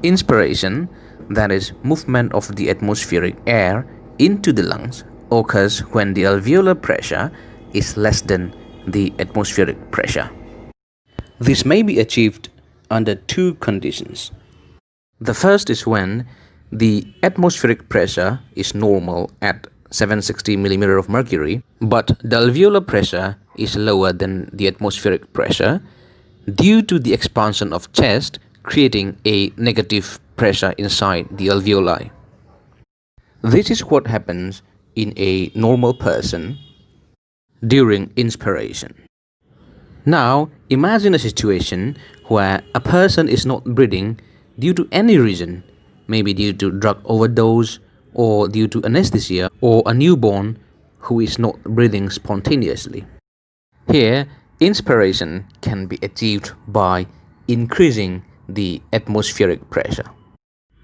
Inspiration, that is, movement of the atmospheric air into the lungs, occurs when the alveolar pressure is less than the atmospheric pressure. This may be achieved under two conditions. The first is when the atmospheric pressure is normal at 760 mm of mercury, but the alveolar pressure is lower than the atmospheric pressure due to the expansion of chest, creating a negative pressure inside the alveoli. This is what happens in a normal person during inspiration. Now, imagine a situation where a person is not breathing due to any reason, maybe due to drug overdose or due to anesthesia, or a newborn who is not breathing spontaneously. Here, inspiration can be achieved by increasing the atmospheric pressure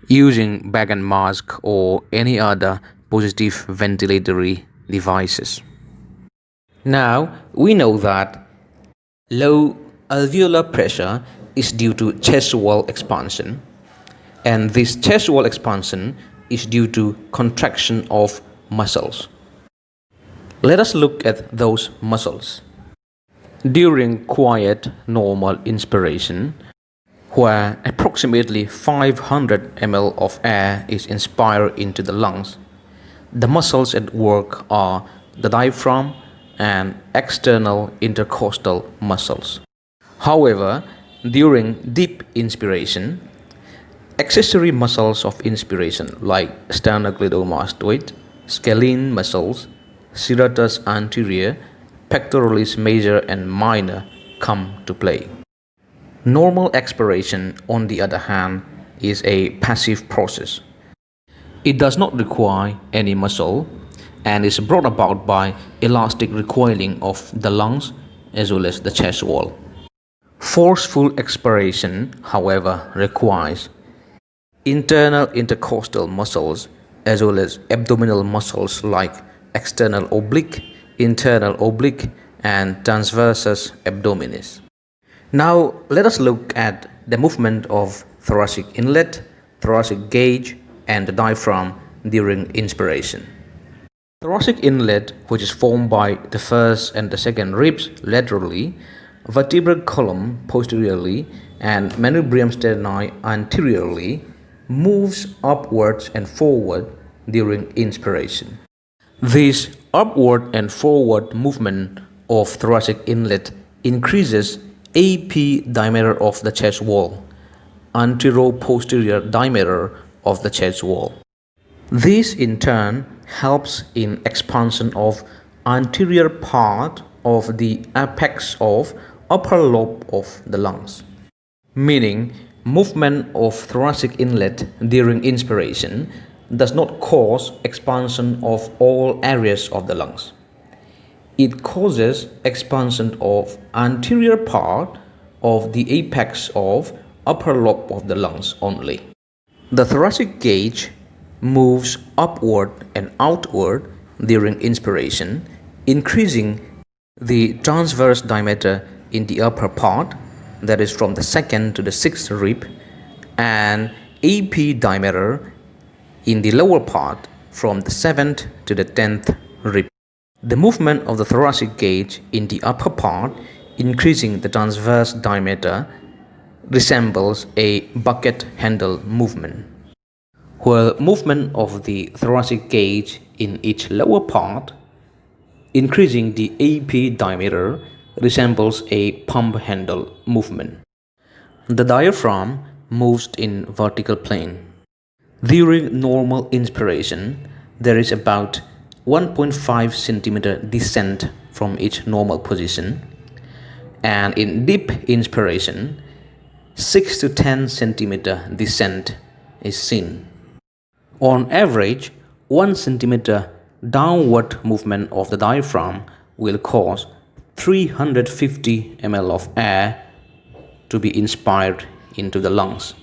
using bag and mask or any other positive ventilatory devices. Now, we know that low alveolar pressure is due to chest wall expansion, and this chest wall expansion is due to contraction of muscles. Let us look at those muscles. During quiet normal inspiration, where approximately 500 ml of air is inspired into the lungs, the muscles at work are the diaphragm and external intercostal muscles. However, during deep inspiration, accessory muscles of inspiration like sternocleidomastoid, scalene muscles, serratus anterior, pectoralis major and minor come to play. Normal expiration, on the other hand, is a passive process. It does not require any muscle and is brought about by elastic recoiling of the lungs as well as the chest wall. Forceful expiration, however, requires internal intercostal muscles as well as abdominal muscles like external oblique, internal oblique, and transversus abdominis. Now let us look at the movement of thoracic inlet, thoracic gauge, and the diaphragm during inspiration. Thoracic inlet, which is formed by the first and the second ribs laterally, vertebral column posteriorly, and manubrium sterni anteriorly, moves upwards and forward during inspiration. This upward and forward movement of thoracic inlet increases AP diameter of the chest wall, antero-posterior diameter of the chest wall. This in turn helps in expansion of anterior part of the apex of upper lobe of the lungs, meaning movement of thoracic inlet during inspiration does not cause expansion of all areas of the lungs. It causes expansion of anterior part of the apex of upper lobe of the lungs only. The thoracic gauge moves upward and outward during inspiration, increasing the transverse diameter in the upper part, that is from the second to the sixth rib, and AP diameter in the lower part from the 7th to the 10th rib. The movement of the thoracic gauge in the upper part, increasing the transverse diameter, resembles a bucket handle movement, while movement of the thoracic gauge in its lower part, increasing the AP diameter, resembles a pump handle movement. The diaphragm moves in vertical plane. During normal inspiration, there is about 1.5 cm descent from each normal position, and in deep inspiration, 6 to 10 cm descent is seen. On average, 1 cm downward movement of the diaphragm will cause 350 ml of air to be inspired into the lungs.